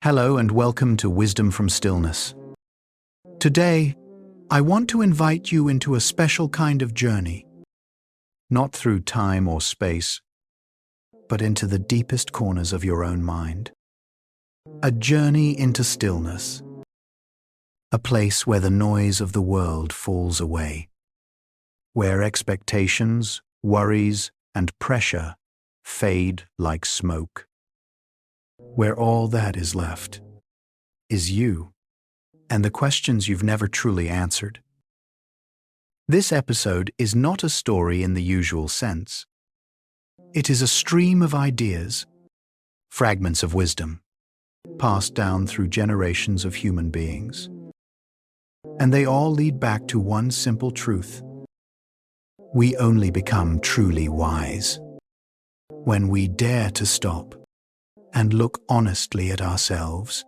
Hello and welcome to Wisdom from Stillness. Today, I want to invite you into a special kind of journey, not through time or space, but into the deepest corners of your own mind. A journey into stillness, a place where the noise of the world falls away, where expectations, worries, and pressure fade like smoke. Where all that is left is you and the questions you've never truly answered. This episode is not a story in the usual sense. It is a stream of ideas, fragments of wisdom, passed down through generations of human beings. And they all lead back to one simple truth. We only become truly wise when we dare to stop and look honestly at ourselves.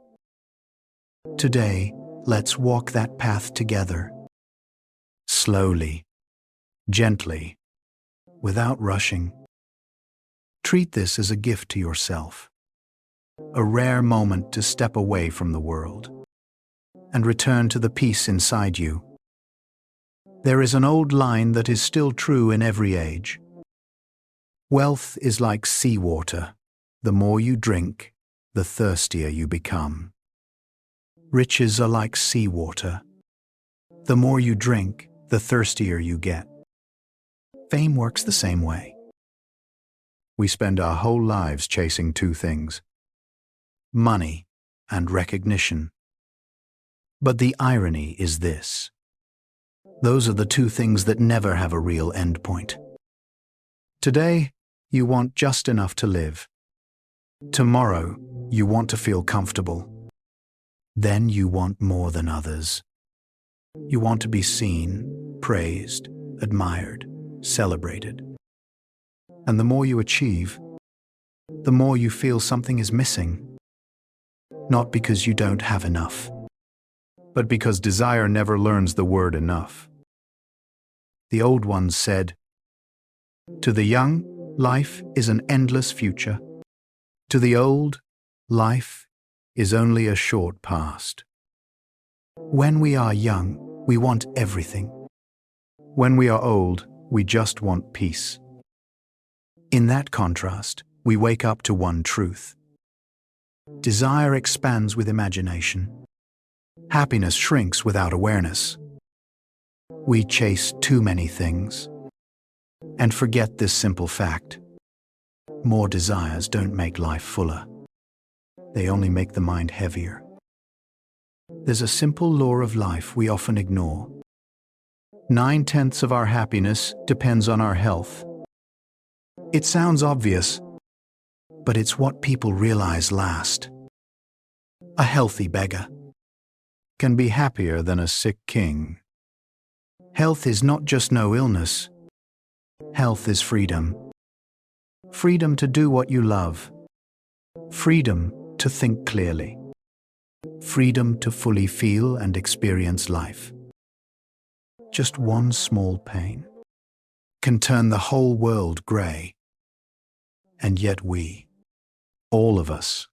Today, let's walk that path together. Slowly, gently, without rushing. Treat this as a gift to yourself, a rare moment to step away from the world and return to the peace inside you. There is an old line that is still true in every age. Wealth is like seawater. The more you drink, the thirstier you become. Riches are like seawater. The more you drink, the thirstier you get. Fame works the same way. We spend our whole lives chasing two things: money and recognition. But the irony is this: those are the two things that never have a real endpoint. Today, you want just enough to live. Tomorrow, you want to feel comfortable. Then you want more than others. You want to be seen, praised, admired, celebrated. And the more you achieve, the more you feel something is missing. Not because you don't have enough, but because desire never learns the word enough. The old ones said, "To the young, life is an endless future. To the old, life is only a short past." When we are young, we want everything. When we are old, we just want peace. In that contrast, we wake up to one truth. Desire expands with imagination. Happiness shrinks without awareness. We chase too many things and forget this simple fact. More desires don't make life fuller. They only make the mind heavier. There's a simple law of life we often ignore. 9/10 of our happiness depends on our health. It sounds obvious, but it's what people realize last. A healthy beggar can be happier than a sick king. Health is not just no illness. Health is freedom. Freedom to do what you love. Freedom to think clearly. Freedom to fully feel and experience life. Just one small pain can turn the whole world grey. And yet we, all of us,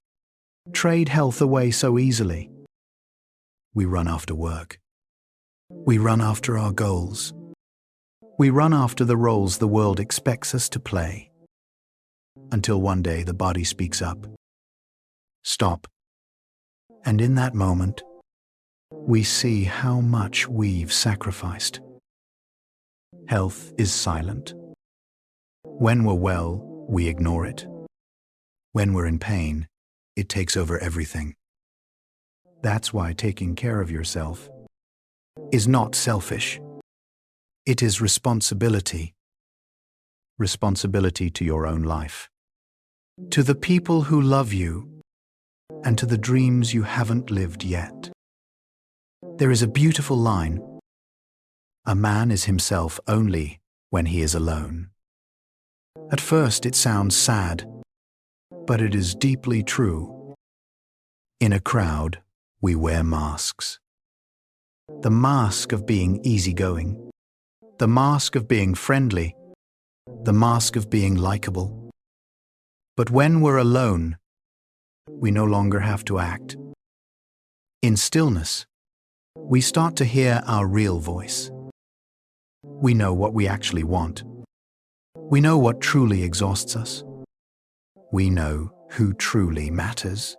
trade health away so easily. We run after work. We run after our goals. We run after the roles the world expects us to play. Until one day the body speaks up. Stop. And in that moment, we see how much we've sacrificed. Health is silent. When we're well, we ignore it. When we're in pain, it takes over everything. That's why taking care of yourself is not selfish. It is responsibility. Responsibility to your own life, to the people who love you, and to the dreams you haven't lived yet. There is a beautiful line: a man is himself only when he is alone. At first it sounds sad, but it is deeply true. In a crowd, we wear masks. The mask of being easygoing, the mask of being friendly, the mask of being likable. But when we're alone, We no longer have to act. In stillness, we start to hear our real voice. We know what we actually want. We know what truly exhausts us. We know who truly matters.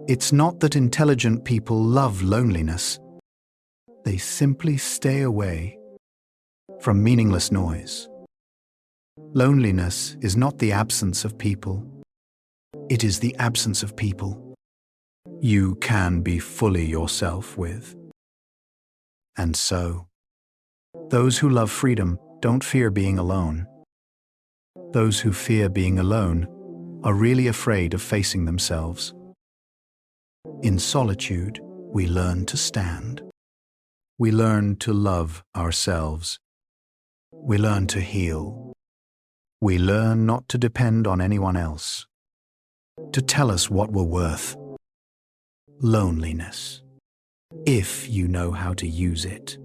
It's not that intelligent people love loneliness. They simply stay away from meaningless noise. Loneliness is not the absence of people. It is the absence of people you can be fully yourself with. And so, those who love freedom don't fear being alone. Those who fear being alone are really afraid of facing themselves. In solitude, we learn to stand. We learn to love ourselves. We learn to heal. We learn not to depend on anyone else to tell us what we're worth. Loneliness, if you know how to use it,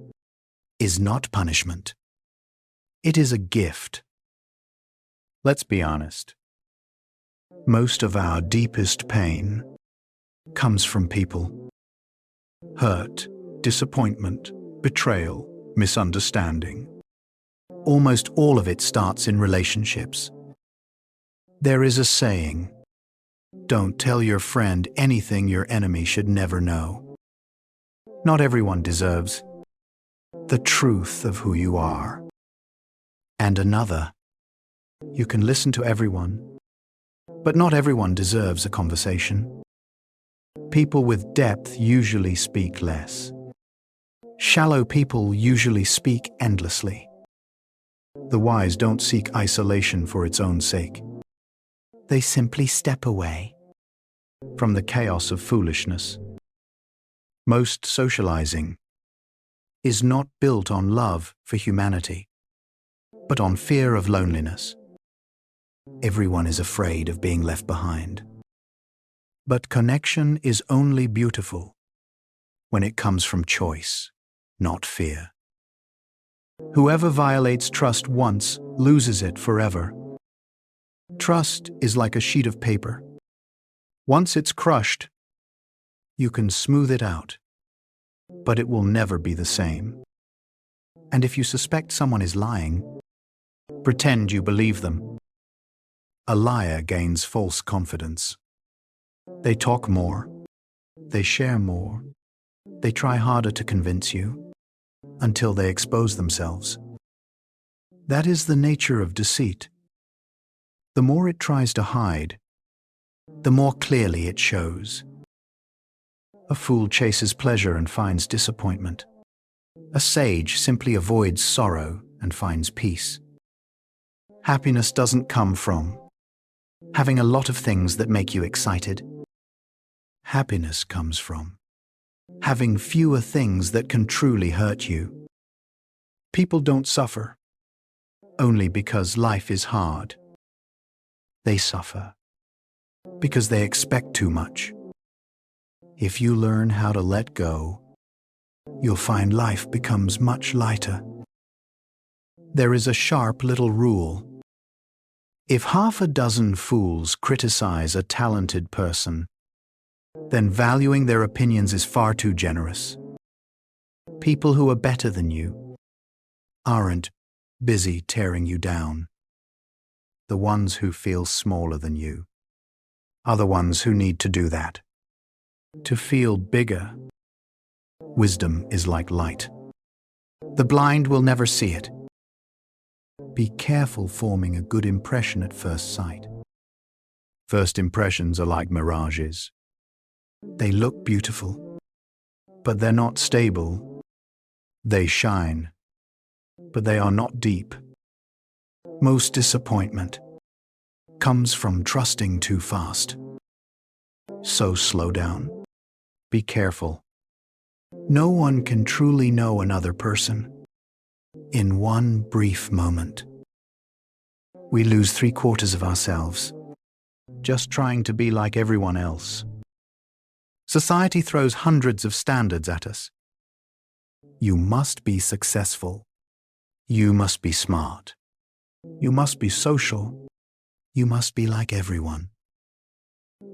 is not punishment. It is a gift. Let's be honest. Most of our deepest pain comes from people. Hurt, disappointment, betrayal, misunderstanding. Almost all of it starts in relationships. There is a saying, don't tell your friend anything your enemy should never know. Not everyone deserves the truth of who you are. And another, you can listen to everyone, but not everyone deserves a conversation. People with depth usually speak less. Shallow people usually speak endlessly. The wise don't seek isolation for its own sake. They simply step away from the chaos of foolishness. Most socializing is not built on love for humanity, but on fear of loneliness. Everyone is afraid of being left behind. But connection is only beautiful when it comes from choice, not fear. Whoever violates trust once loses it forever. Trust is like a sheet of paper. Once it's crushed, you can smooth it out, but it will never be the same. And if you suspect someone is lying, pretend you believe them. A liar gains false confidence. They talk more. They share more. They try harder to convince you until they expose themselves. That is the nature of deceit. The more it tries to hide, the more clearly it shows. A fool chases pleasure and finds disappointment. A sage simply avoids sorrow and finds peace. Happiness doesn't come from having a lot of things that make you excited. Happiness comes from having fewer things that can truly hurt you. People don't suffer only because life is hard. They suffer because they expect too much. If you learn how to let go, you'll find life becomes much lighter. There is a sharp little rule. If half a dozen fools criticize a talented person, then valuing their opinions is far too generous. People who are better than you aren't busy tearing you down. The ones who feel smaller than you are the ones who need to do that. To feel bigger, wisdom is like light. The blind will never see it. Be careful forming a good impression at first sight. First impressions are like mirages. They look beautiful, but they're not stable. They shine, but they are not deep. Most disappointment comes from trusting too fast. So slow down. Be careful. No one can truly know another person in one brief moment. We lose 3/4 of ourselves just trying to be like everyone else. Society throws hundreds of standards at us. You must be successful. You must be smart. You must be social. You must be like everyone.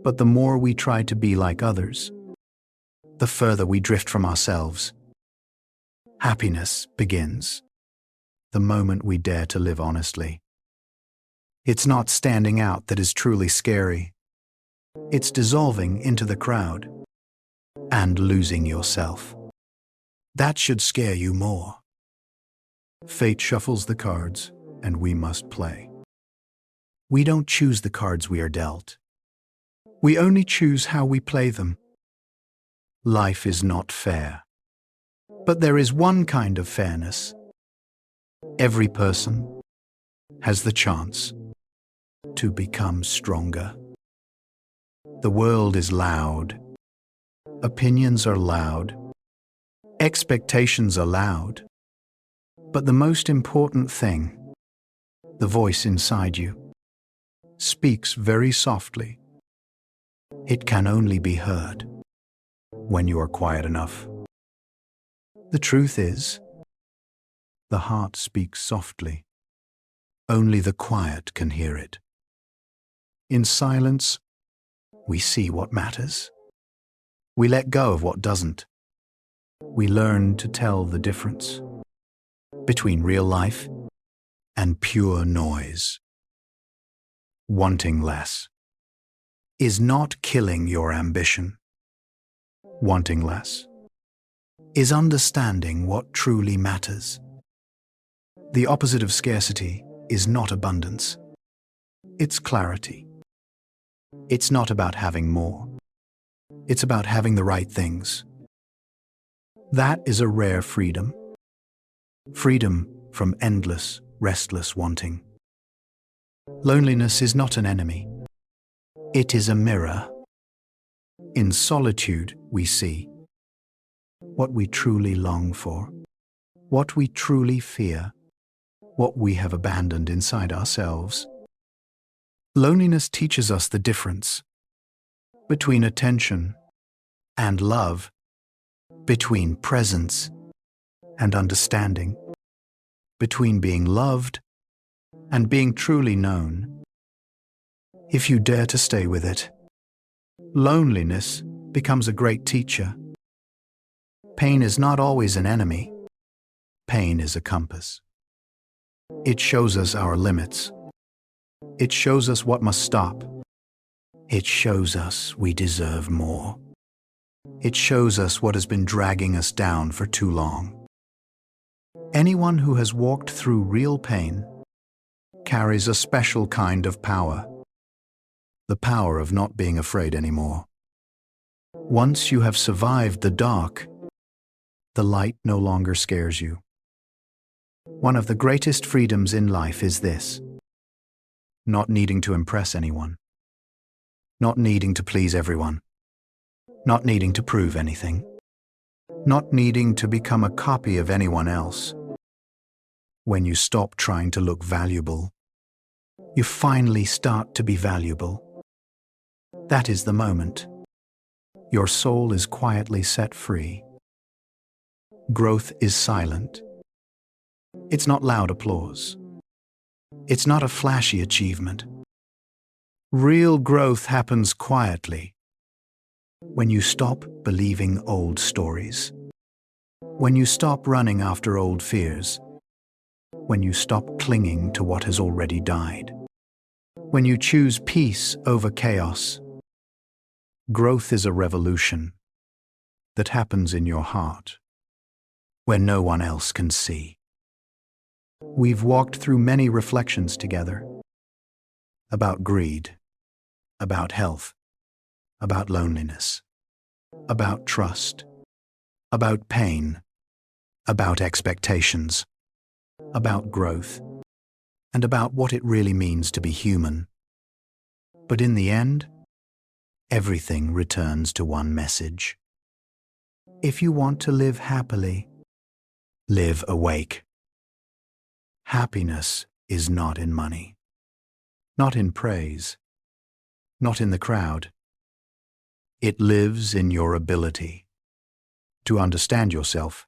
But the more we try to be like others, the further we drift from ourselves. Happiness begins the moment we dare to live honestly. It's not standing out that is truly scary. It's dissolving into the crowd and losing yourself. That should scare you more. Fate shuffles the cards, and we must play. We don't choose the cards we are dealt. We only choose how we play them. Life is not fair. But there is one kind of fairness. Every person has the chance to become stronger. The world is loud. Opinions are loud. Expectations are loud. But the most important thing, the voice inside you, speaks very softly. It can only be heard when you are quiet enough. The truth is, the heart speaks softly. Only the quiet can hear it. In silence, we see what matters. We let go of what doesn't. We learn to tell the difference between real life and pure noise. Wanting less is not killing your ambition. Wanting less is understanding what truly matters. The opposite of scarcity is not abundance. It's clarity. It's not about having more. It's about having the right things. That is a rare freedom. Freedom from endless, restless wanting. Loneliness is not an enemy. It is a mirror. In solitude, we see what we truly long for, what we truly fear, what we have abandoned inside ourselves. Loneliness teaches us the difference between attention and love, between presence and understanding, between being loved and being truly known. If you dare to stay with it, loneliness becomes a great teacher. Pain is not always an enemy. Pain is a compass. It shows us our limits. It shows us what must stop. It shows us we deserve more. It shows us what has been dragging us down for too long. Anyone who has walked through real pain carries a special kind of power. The power of not being afraid anymore. Once you have survived the dark, the light no longer scares you. One of the greatest freedoms in life is this: not needing to impress anyone, not needing to please everyone, not needing to prove anything, not needing to become a copy of anyone else. When you stop trying to look valuable, you finally start to be valuable. That is the moment. Your soul is quietly set free. Growth is silent. It's not loud applause. It's not a flashy achievement. Real growth happens quietly. When you stop believing old stories. When you stop running after old fears. When you stop clinging to what has already died. When you choose peace over chaos. Growth is a revolution that happens in your heart, where no one else can see. We've walked through many reflections together, about greed, about health, about loneliness, about trust, about pain, about expectations, about growth, and about what it really means to be human. But in the end, everything returns to one message. If you want to live happily, live awake. Happiness is not in money, not in praise, not in the crowd. It lives in your ability to understand yourself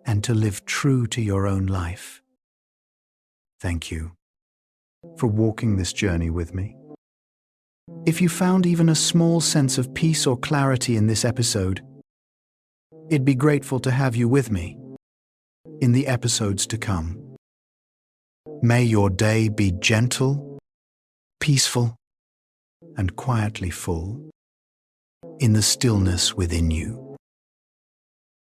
and to live true to your own life. Thank you for walking this journey with me. If you found even a small sense of peace or clarity in this episode, I'd be grateful to have you with me in the episodes to come. May your day be gentle, peaceful, and quietly full in the stillness within you.